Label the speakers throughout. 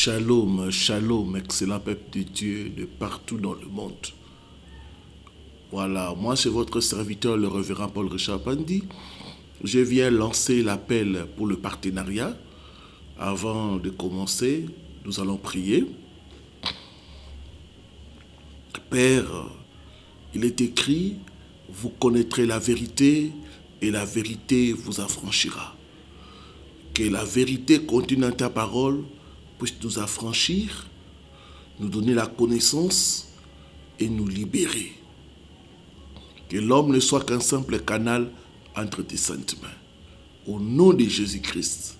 Speaker 1: Shalom, shalom, excellent peuple de Dieu de partout dans le monde. Voilà, moi c'est votre serviteur, le révérend Paul Richard Pandi. Je viens lancer l'appel pour le partenariat. Avant de commencer, nous allons prier. Père, il est écrit, vous connaîtrez la vérité et la vérité vous affranchira. Que la vérité contenue dans ta parole puisse nous affranchir, nous donner la connaissance et nous libérer. Que l'homme ne soit qu'un simple canal entre tes saintes mains. Au nom de Jésus-Christ.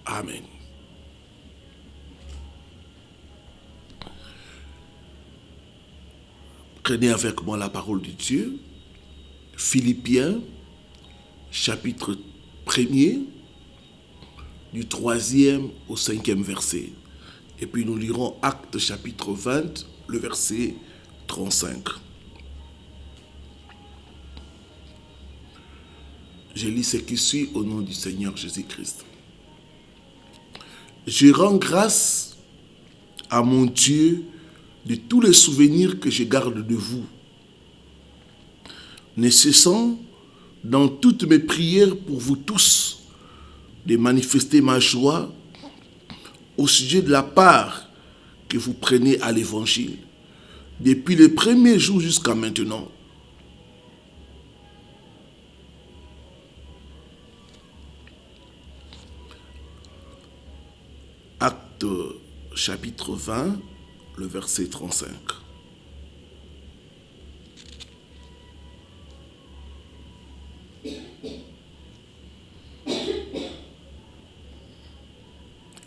Speaker 1: Amen. Prenez avec moi la parole de Dieu. Philippiens, chapitre 1er, du 3e au 5e verset. Et puis nous lirons Actes chapitre 20, le verset 35. Je lis ce qui suit au nom du Seigneur Jésus-Christ. Je rends grâce à mon Dieu de tous les souvenirs que je garde de vous, ne cessant dans toutes mes prières pour vous tous de manifester ma joie au sujet de la part que vous prenez à l'évangile, depuis les premiers jours jusqu'à maintenant. Acte chapitre 20, le verset 35.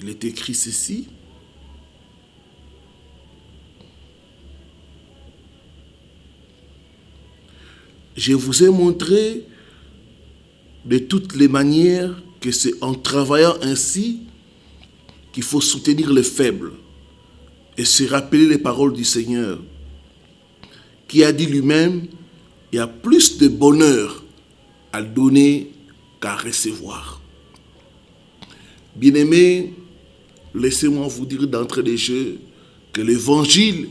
Speaker 1: Il est écrit ceci. Je vous ai montré de toutes les manières que c'est en travaillant ainsi qu'il faut soutenir les faibles et se rappeler les paroles du Seigneur, qui a dit lui-même, il y a plus de bonheur à donner qu'à recevoir. Bien-aimés, laissez-moi vous dire d'entrée de jeu que l'évangile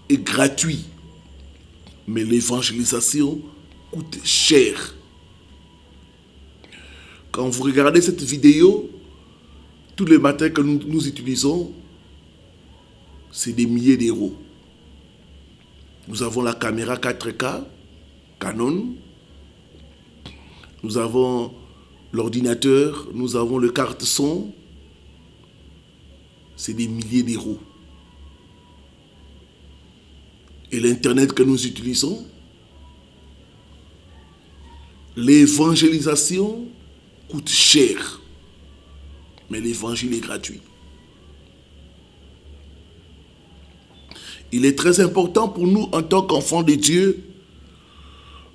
Speaker 1: est gratuit, mais l'évangélisation coûte cher. Quand vous regardez cette vidéo, tous les matins que nous utilisons, c'est des milliers d'euros. Nous avons la caméra 4K, Canon, nous avons l'ordinateur, nous avons le carte son, c'est des milliers d'euros. Et l'Internet que nous utilisons, l'évangélisation coûte cher, mais l'évangile est gratuit. Il est très important pour nous, en tant qu'enfants de Dieu,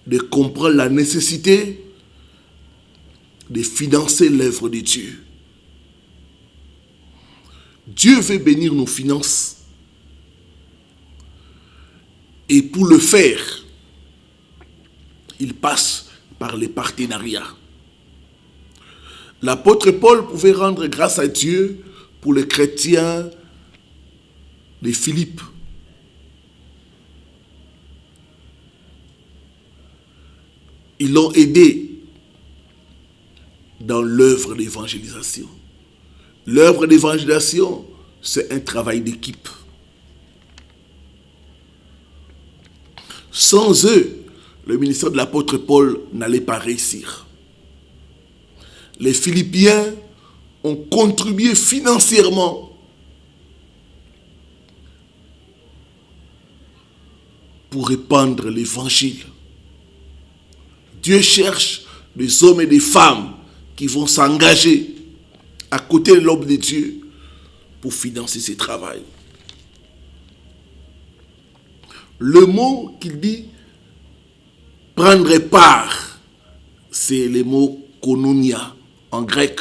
Speaker 1: de comprendre la nécessité de financer l'œuvre de Dieu. Dieu veut bénir nos finances. Et pour le faire, il passe par les partenariats. L'apôtre Paul pouvait rendre grâce à Dieu pour les chrétiens de Philippe. Ils l'ont aidé dans l'œuvre d'évangélisation. L'œuvre d'évangélisation, c'est un travail d'équipe. Sans eux, le ministère de l'apôtre Paul n'allait pas réussir. Les Philippiens ont contribué financièrement pour répandre l'évangile. Dieu cherche des hommes et des femmes qui vont s'engager à côté de l'homme de Dieu pour financer ce travail. Le mot qu'il dit, prendre part, c'est le mot koinonia en grec,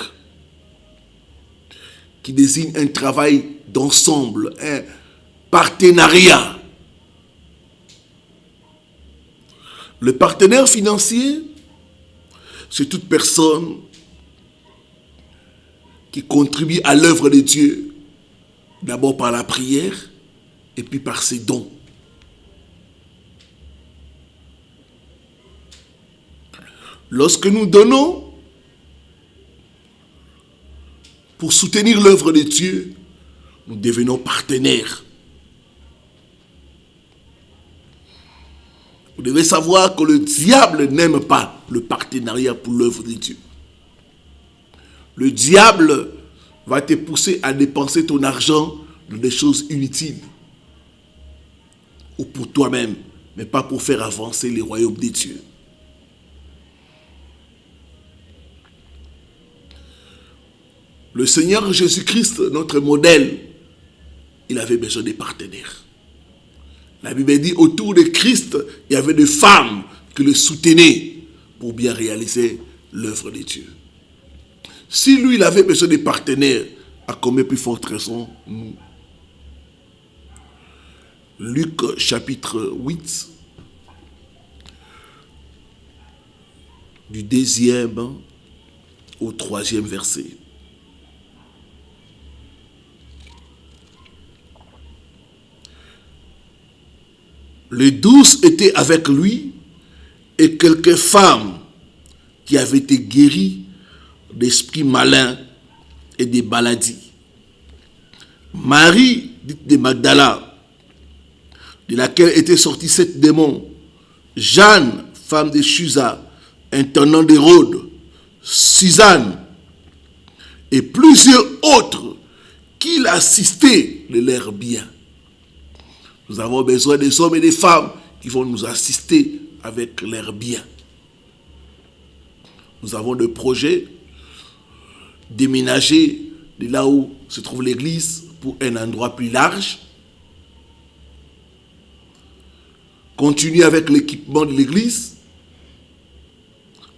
Speaker 1: qui désigne un travail d'ensemble, un partenariat. Le partenaire financier, c'est toute personne qui contribue à l'œuvre de Dieu D'abord par la prière et puis par ses dons. Lorsque nous donnons pour soutenir l'œuvre de Dieu, nous devenons partenaires. Vous devez savoir que le diable n'aime pas le partenariat pour l'œuvre de Dieu. Le diable va te pousser à dépenser ton argent dans des choses inutiles. Ou pour toi-même, mais pas pour faire avancer les royaumes de Dieu. Le Seigneur Jésus-Christ, notre modèle, il avait besoin de partenaires. La Bible dit, autour de Christ, il y avait des femmes qui le soutenaient pour bien réaliser l'œuvre de Dieu. Si lui, il avait besoin de partenaires, à combien plus forte raison nous? Luc chapitre 8, du 2e au 3e verset. Les 12 étaient avec lui et quelques femmes qui avaient été guéries d'esprits malins et des maladies. Marie, dite de Magdala, de laquelle étaient sortis 7 démons. Jeanne, femme de Chuza, intendant d'Hérode. Suzanne et plusieurs autres qui l'assistaient de leur bien. Nous avons besoin des hommes et des femmes qui vont nous assister avec leurs biens. Nous avons des projets déménager de là où se trouve l'église pour un endroit plus large. Continuer avec l'équipement de l'église.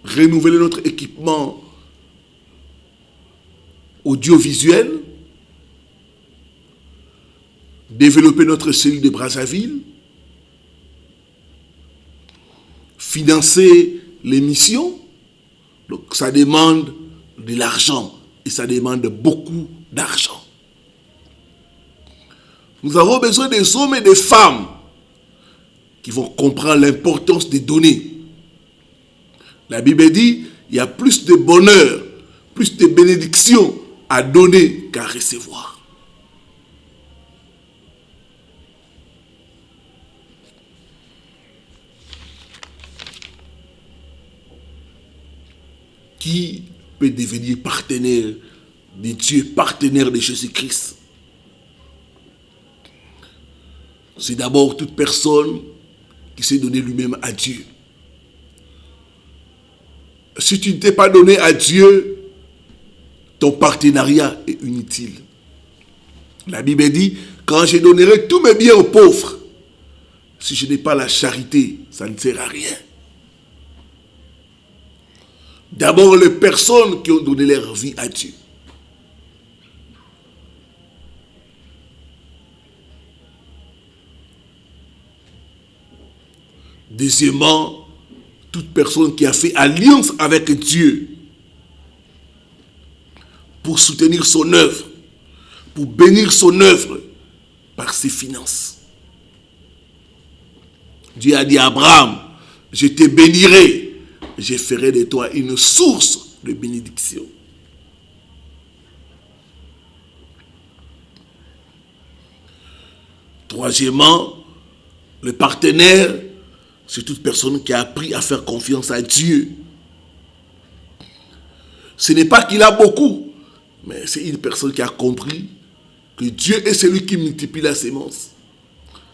Speaker 1: Renouveler notre équipement audiovisuel. Développer notre cellule de Brazzaville, financer les missions. Donc ça demande de l'argent et ça demande beaucoup d'argent. Nous avons besoin des hommes et des femmes qui vont comprendre l'importance des données. La Bible dit, il y a plus de bonheur, plus de bénédictions à donner qu'à recevoir. Qui peut devenir partenaire de Dieu, partenaire de Jésus-Christ? C'est d'abord toute personne qui s'est donné lui-même à Dieu. Si tu ne t'es pas donné à Dieu, ton partenariat est inutile. La Bible dit, quand je donnerai tous mes biens aux pauvres, si je n'ai pas la charité, ça ne sert à rien. D'abord, les personnes qui ont donné leur vie à Dieu. Deuxièmement, toute personne qui a fait alliance avec Dieu pour soutenir son œuvre, pour bénir son œuvre par ses finances. Dieu a dit à Abraham, je te bénirai. Je ferai de toi une source de bénédiction. Troisièmement, le partenaire, c'est toute personne qui a appris à faire confiance à Dieu. Ce n'est pas qu'il a beaucoup, mais c'est une personne qui a compris que Dieu est celui qui multiplie la sémence.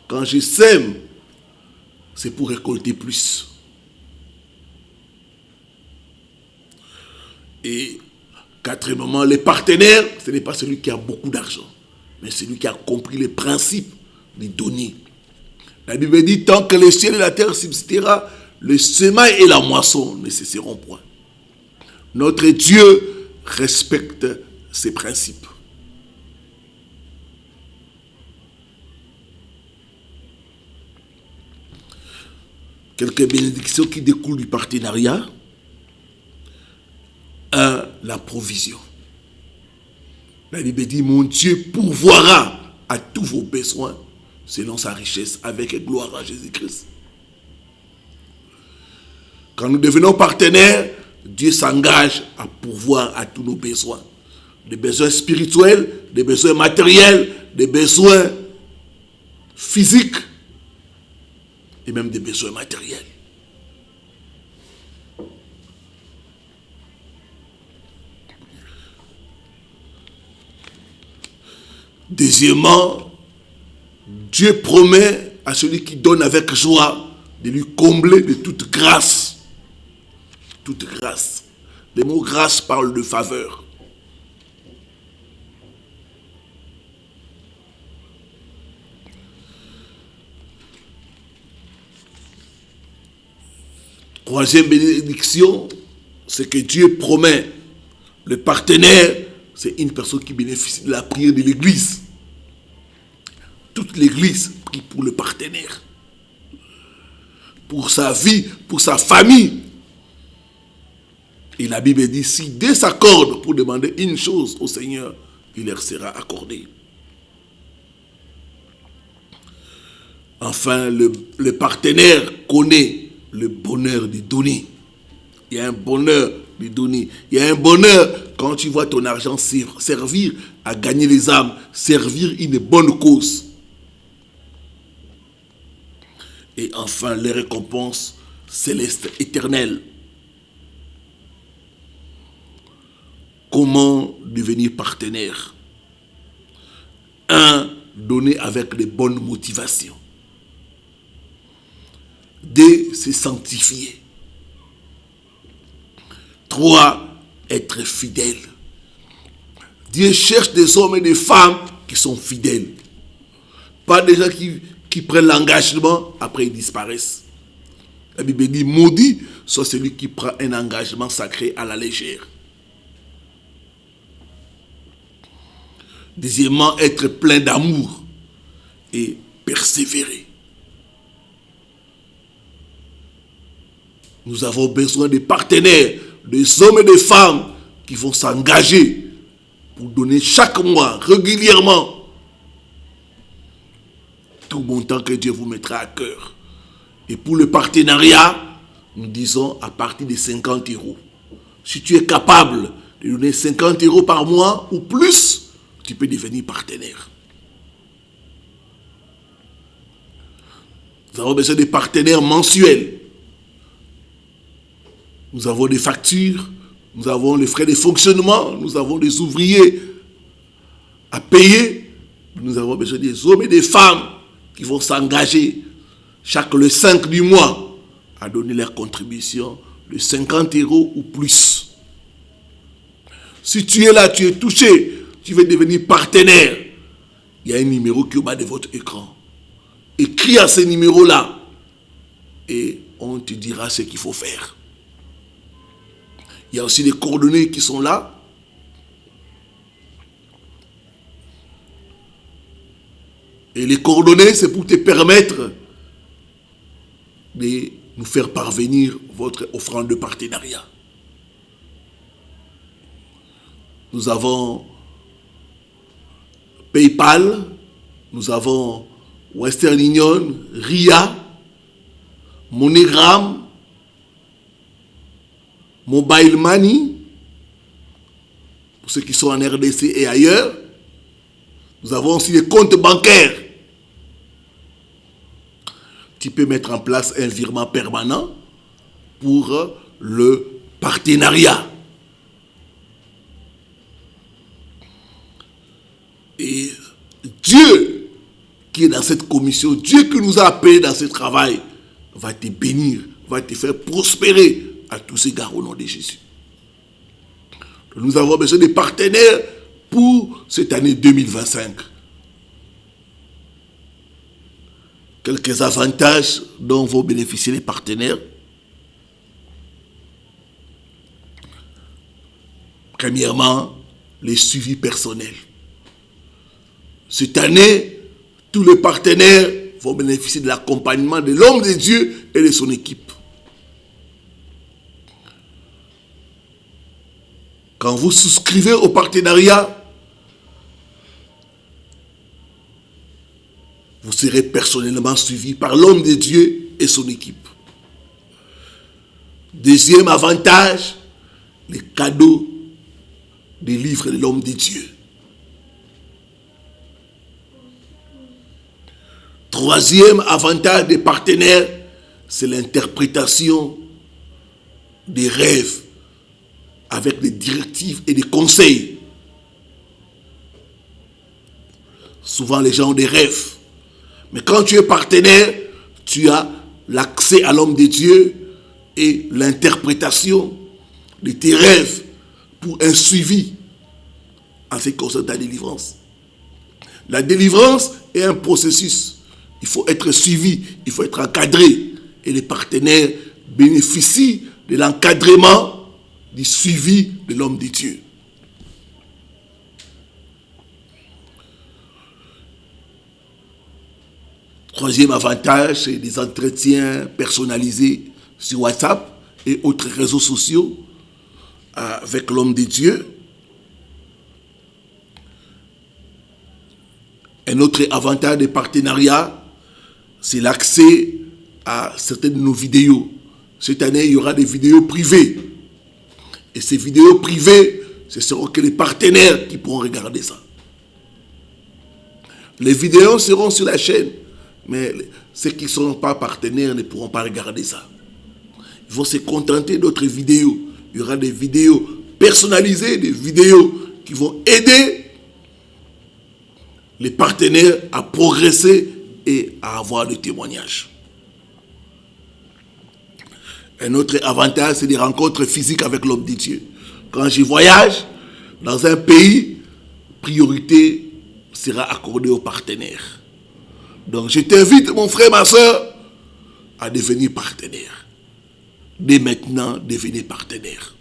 Speaker 1: Quand je sème, c'est pour récolter plus. Et quatrièmement, les partenaires, ce n'est pas celui qui a beaucoup d'argent, mais celui qui a compris les principes des données. La Bible dit, tant que le ciel et la terre subsistera, le semail et la moisson ne cesseront point. Notre Dieu respecte ces principes. Quelques bénédictions qui découlent du partenariat. 1. La provision. La Bible dit, mon Dieu pourvoira à tous vos besoins selon sa richesse avec gloire à Jésus-Christ. Quand nous devenons partenaires, Dieu s'engage à pourvoir à tous nos besoins. Des besoins spirituels, des besoins matériels, des besoins physiques et même des besoins matériels. Deuxièmement, Dieu promet à celui qui donne avec joie de lui combler de toute grâce. Toute grâce. Le mot grâce parle de faveur. Troisième bénédiction, c'est que Dieu promet. Le partenaire, c'est une personne qui bénéficie de la prière de l'Église. Toute l'Église prie pour le partenaire. Pour sa vie, pour sa famille. Et la Bible dit, si deux s'accordent pour demander une chose au Seigneur, il leur sera accordé. Enfin, le partenaire connaît le bonheur de donner. Il y a un bonheur de donner. Il y a un bonheur quand tu vois ton argent servir à gagner les âmes, servir une bonne cause. Et enfin, les récompenses célestes éternelles. Comment devenir partenaire? 1. Donner avec les bonnes motivations. 2. Se sanctifier. 3. Être fidèle. Dieu cherche des hommes et des femmes qui sont fidèles. Pas des gens qui prennent l'engagement, après ils disparaissent. La Bible dit, maudit soit celui qui prend un engagement sacré à la légère. Deuxièmement, être plein d'amour et persévérer. Nous avons besoin de partenaires, des hommes et des femmes qui vont s'engager pour donner chaque mois, régulièrement, tout montant que Dieu vous mettra à cœur. Et pour le partenariat, nous disons à partir de 50 euros. Si tu es capable de donner 50 euros par mois ou plus, tu peux devenir partenaire. Nous avons besoin de partenaires mensuels. Nous avons des factures, nous avons les frais de fonctionnement, nous avons des ouvriers à payer. Nous avons besoin des hommes et des femmes qui vont s'engager chaque le 5 du mois à donner leur contribution de 50 euros ou plus. Si tu es là, tu es touché, tu veux devenir partenaire, il y a un numéro qui est au bas de votre écran. Écris à ce numéro-là et on te dira ce qu'il faut faire. Il y a aussi les coordonnées qui sont là. Et les coordonnées, c'est pour te permettre de nous faire parvenir votre offrande de partenariat. Nous avons PayPal, nous avons Western Union, RIA, MoneyGram, Mobile Money, pour ceux qui sont en RDC et ailleurs. Nous avons aussi des comptes bancaires. Tu peux mettre en place un virement permanent pour le partenariat. Et Dieu qui est dans cette commission, Dieu qui nous a appelés dans ce travail, va te bénir, va te faire prospérer à tous égards au nom de Jésus. Nous avons besoin de partenaires pour cette année 2025. Quelques avantages dont vont bénéficier les partenaires. Premièrement, les suivis personnels. Cette année, tous les partenaires vont bénéficier de l'accompagnement de l'homme de Dieu et de son équipe. Quand vous souscrivez au partenariat, vous serez personnellement suivi par l'homme de Dieu et son équipe. Deuxième avantage, les cadeaux des livres de l'homme de Dieu. Troisième avantage des partenaires, c'est l'interprétation des rêves avec des directives et des conseils. Souvent, les gens ont des rêves. Mais quand tu es partenaire, tu as l'accès à l'homme de Dieu et l'interprétation de tes rêves pour un suivi en ce qui concerne ta délivrance. La délivrance est un processus. Il faut être suivi, il faut être encadré. Et les partenaires bénéficient de l'encadrement, du suivi de l'homme de Dieu. Troisième avantage, c'est des entretiens personnalisés sur WhatsApp et autres réseaux sociaux avec l'homme de Dieu. Un autre avantage des partenariats, c'est l'accès à certaines de nos vidéos. Cette année, il y aura des vidéos privées. Et ces vidéos privées, ce seront que les partenaires qui pourront regarder ça. Les vidéos seront sur la chaîne, mais ceux qui ne sont pas partenaires ne pourront pas regarder ça. Ils vont se contenter d'autres vidéos. Il y aura des vidéos personnalisées, des vidéos qui vont aider les partenaires à progresser et à avoir des témoignages. Un autre avantage, c'est des rencontres physiques avec l'homme de Dieu. Quand je voyage dans un pays, priorité sera accordée aux partenaires. Donc je t'invite, mon frère, ma soeur, à devenir partenaire. Dès maintenant, devenez partenaire.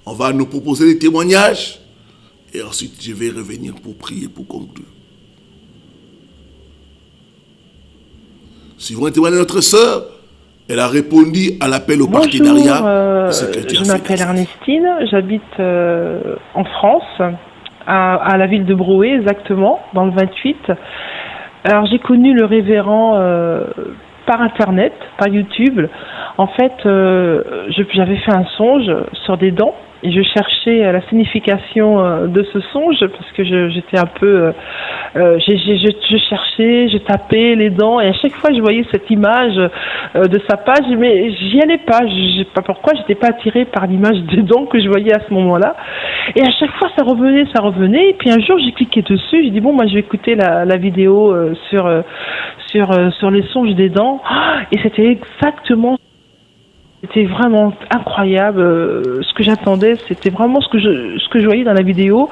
Speaker 1: On va nous proposer des témoignages et ensuite je vais revenir pour prier, pour conclure. Suivant le témoignage de notre sœur, elle a répondu à l'appel au partenariat.
Speaker 2: Je m'appelle Ernestine, j'habite en France, à la ville de Brouet exactement, dans le 28. Alors j'ai connu le révérend par internet, par YouTube. En fait, j'avais fait un songe sur des dents. Et je cherchais la signification de ce songe parce que j'étais un peu... je cherchais, je tapais les dents et à chaque fois je voyais cette image de sa page, mais j'y allais pas. Je sais pas pourquoi, j'étais pas attirée par l'image des dents que je voyais à ce moment-là. Et à chaque fois ça revenait. Et puis un jour j'ai cliqué dessus, j'ai dit bon, moi je vais écouter la vidéo sur les songes des dents. Et c'était exactement... C'était vraiment incroyable. Ce que j'attendais, c'était vraiment ce que je voyais dans la vidéo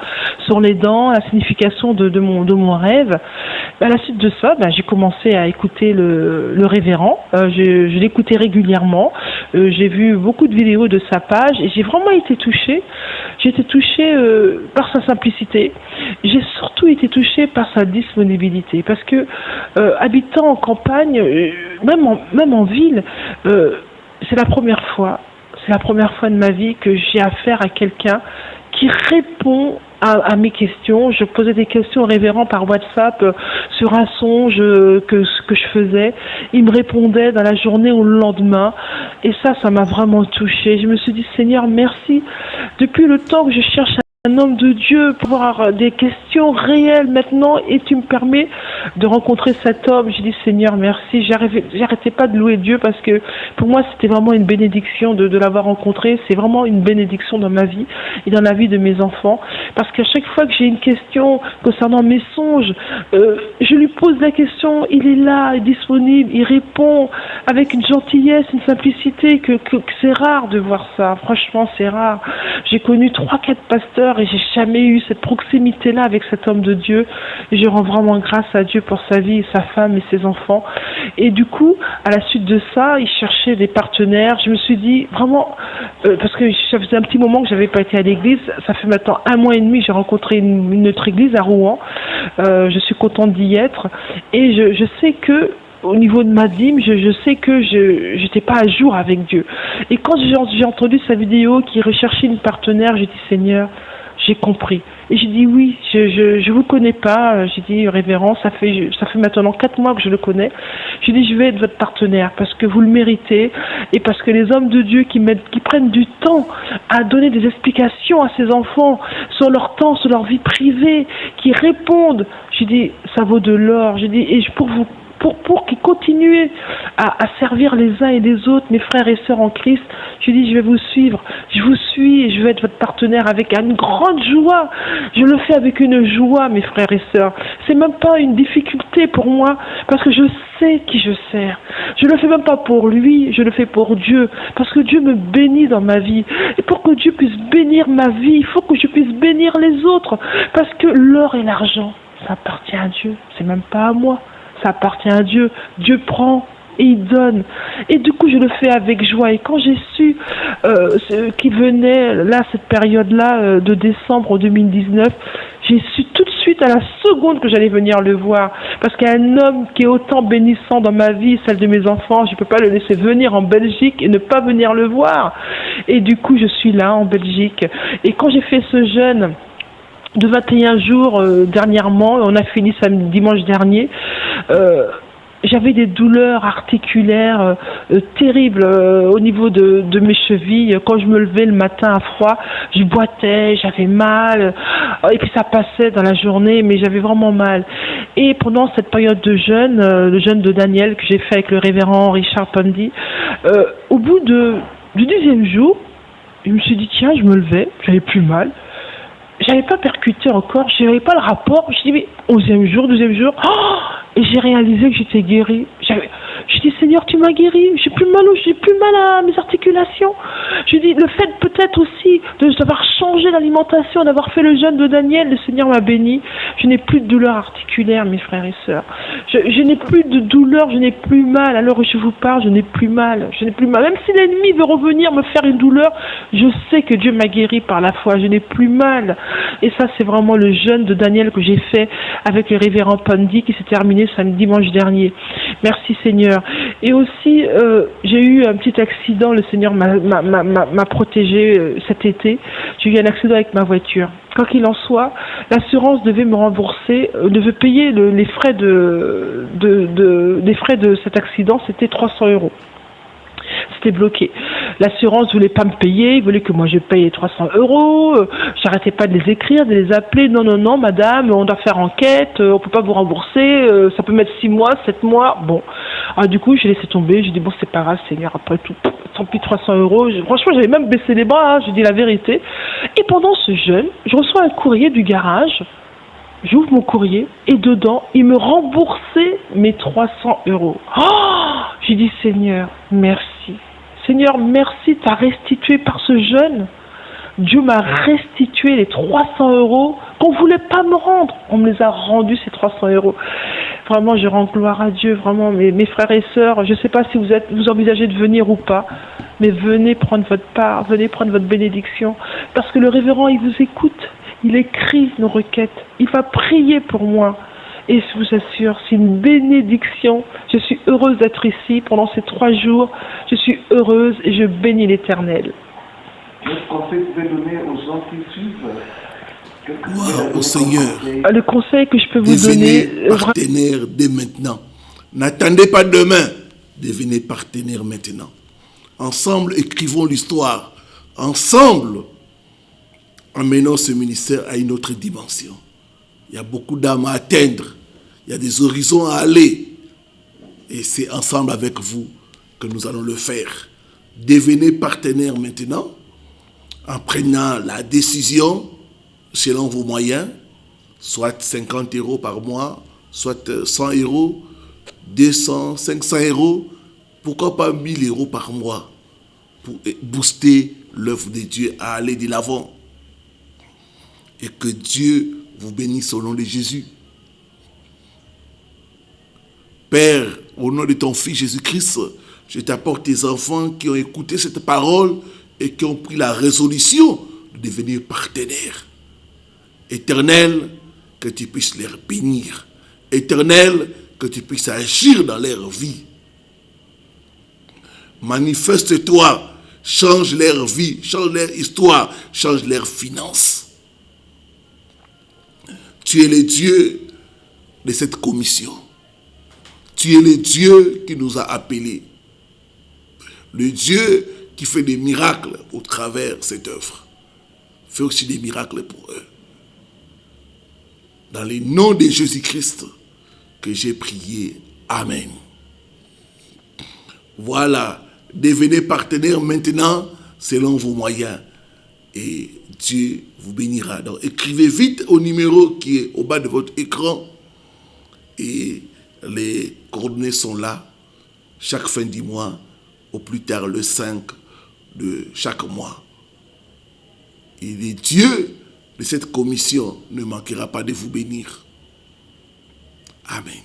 Speaker 2: sur les dents, la signification de mon rêve. À la suite de ça, j'ai commencé à écouter le révérend. Je l'écoutais régulièrement. J'ai vu beaucoup de vidéos de sa page et j'ai vraiment été touchée. J'ai été touchée par sa simplicité. J'ai surtout été touchée par sa disponibilité parce que habitant en campagne, même en ville. C'est la première fois de ma vie que j'ai affaire à quelqu'un qui répond à mes questions. Je posais des questions au révérend par WhatsApp sur un songe que je faisais. Il me répondait dans la journée ou le lendemain. Et ça m'a vraiment touchée. Je me suis dit, Seigneur, merci. Depuis le temps que je cherche un homme de Dieu pour avoir des questions réelles maintenant et tu me permets de rencontrer cet homme. J'ai dit Seigneur merci, j'arrêtais pas de louer Dieu parce que pour moi c'était vraiment une bénédiction de l'avoir rencontré. C'est vraiment une bénédiction dans ma vie et dans la vie de mes enfants parce qu'à chaque fois que j'ai une question concernant mes songes, je lui pose la question, il est là, il est disponible, il répond avec une gentillesse, une simplicité que c'est rare de voir ça. Franchement c'est rare. J'ai connu 3-4 pasteurs et j'ai jamais eu cette proximité-là avec cet homme de Dieu. Et je rends vraiment grâce à Dieu pour sa vie, sa femme et ses enfants. Et du coup, à la suite de ça, il cherchait des partenaires. Je me suis dit, vraiment, parce que ça faisait un petit moment que j'avais pas été à l'église. Ça fait maintenant 1 mois et demi, j'ai rencontré une autre église à Rouen. Je suis contente d'y être. Et je sais que au niveau de ma dîme, je sais que je n'étais pas à jour avec Dieu. Et quand j'ai entendu sa vidéo qui recherchait une partenaire, j'ai dit Seigneur, j'ai compris. Et j'ai dit oui, je vous connais pas. J'ai dit révérend, ça fait maintenant 4 mois que je le connais. J'ai dit je vais être votre partenaire parce que vous le méritez et parce que les hommes de Dieu qui prennent du temps à donner des explications à ces enfants sur leur temps, sur leur vie privée, qui répondent. J'ai dit ça vaut de l'or. J'ai dit et pour qu'ils continuent à servir les uns et les autres, mes frères et sœurs en Christ, je dis, je vais vous suivre, je vous suis et je vais être votre partenaire avec une grande joie. Je le fais avec une joie, mes frères et sœurs. C'est même pas une difficulté pour moi, parce que je sais qui je sers. Je le fais même pas pour lui, je le fais pour Dieu, parce que Dieu me bénit dans ma vie. Et pour que Dieu puisse bénir ma vie, il faut que je puisse bénir les autres, parce que l'or et l'argent, ça appartient à Dieu, c'est même pas à moi. Ça appartient à Dieu. Dieu prend et il donne. Et du coup, je le fais avec joie. Et quand j'ai su qu'il venait, là, cette période-là, de décembre 2019, j'ai su tout de suite, à la seconde, que j'allais venir le voir. Parce qu'un homme qui est autant bénissant dans ma vie, celle de mes enfants, je ne peux pas le laisser venir en Belgique et ne pas venir le voir. Et du coup, je suis là, en Belgique. Et quand j'ai fait ce jeûne de 21 jours dernièrement, on a fini dimanche dernier, j'avais des douleurs articulaires terribles au niveau de mes chevilles. Quand je me levais le matin à froid, je boitais, j'avais mal, et puis ça passait dans la journée, mais j'avais vraiment mal. Et pendant cette période de jeûne, le jeûne de Daniel que j'ai fait avec le révérend Richard Pondy, au bout du 10e jour, je me suis dit tiens, je me levais, j'avais plus mal. J'avais pas percuté encore, je n'avais pas le rapport. Je dis mais 11e jour, 12e jour, et j'ai réalisé que j'étais guérie. J'ai dit Seigneur, tu m'as guéri, j'ai plus mal à mes articulations. J'ai dit le fait peut-être aussi d'avoir changé l'alimentation, d'avoir fait le jeûne de Daniel, le Seigneur m'a béni. Je n'ai plus de douleur articulaire, mes frères et sœurs. Je n'ai plus de douleur, je n'ai plus mal. Alors je vous parle, je n'ai plus mal. Même si l'ennemi veut revenir me faire une douleur, je sais que Dieu m'a guéri par la foi. Je n'ai plus mal. Et ça, c'est vraiment le jeûne de Daniel que j'ai fait avec le révérend Pondy qui s'est terminé dimanche dernier. Merci Seigneur. Et aussi, j'ai eu un petit accident. Le Seigneur m'a protégé cet été. J'ai eu un accident avec ma voiture. Quoi qu'il en soit, l'assurance devait me rembourser, devait payer les frais les frais de cet accident. C'était 300 €. C'était bloqué. L'assurance voulait pas me payer, il voulait que moi je paye les 300 €. J'arrêtais pas de les écrire, de les appeler. Non, madame, on doit faire enquête, on peut pas vous rembourser, ça peut mettre 6 mois, 7 mois. Bon. Alors du coup, j'ai laissé tomber, j'ai dit bon, c'est pas grave, Seigneur, après tout, tant pis 300 €. Franchement, j'avais même baissé les bras, j'ai dit la vérité. Et pendant ce jeûne, je reçois un courrier du garage. J'ouvre mon courrier et dedans, il me remboursait mes 300 €. J'ai dit Seigneur, merci. Seigneur, merci, tu as restitué par ce jeûne. Dieu m'a restitué les 300 € qu'on ne voulait pas me rendre. On me les a rendus, ces 300 €. Vraiment, je rends gloire à Dieu. Vraiment, mes frères et sœurs, je ne sais pas si vous envisagez de venir ou pas, mais venez prendre votre part, venez prendre votre bénédiction. Parce que le révérend, il vous écoute. Il écrit nos requêtes. Il va prier pour moi. Et je vous assure, c'est une bénédiction. Je suis heureuse d'être ici pendant ces 3 jours. Je suis heureuse et je bénis l'Éternel.
Speaker 3: Quel conseil vous pouvez donner aux gens qui suivent?
Speaker 1: Wow, au Seigneur.
Speaker 2: Le conseil que je peux vous
Speaker 1: Devenez
Speaker 2: donner...
Speaker 1: partenaire dès maintenant. N'attendez pas demain. Devenez partenaire maintenant. Ensemble, écrivons l'histoire. Ensemble, emmenons ce ministère à une autre dimension. Il y a beaucoup d'âmes à atteindre. Il y a des horizons à aller. Et c'est ensemble avec vous que nous allons le faire. Devenez partenaire maintenant en prenant la décision selon vos moyens, soit 50 € par mois, soit 100 €, 200, 500 €, pourquoi pas 1000 € par mois pour booster l'œuvre de Dieu à aller de l'avant. Et que Dieu vous bénisse au nom de Jésus. Père, au nom de ton Fils Jésus-Christ, je t'apporte tes enfants qui ont écouté cette parole et qui ont pris la résolution de devenir partenaires. Éternel, que tu puisses les bénir. Éternel, que tu puisses agir dans leur vie. Manifeste-toi, change leur vie, change leur histoire, change leurs finances. Tu es le Dieu de cette commission. Tu es le Dieu qui nous a appelés. Le Dieu qui fait des miracles au travers de cette œuvre. Fais aussi des miracles pour eux. Dans le nom de Jésus-Christ que j'ai prié. Amen. Voilà. Devenez partenaire maintenant selon vos moyens. Et Dieu vous bénira. Donc écrivez vite au numéro qui est au bas de votre écran. Et les coordonnées sont là. Chaque fin du mois, au plus tard le 5 de chaque mois. Et le Dieu de cette commission ne manquera pas de vous bénir. Amen.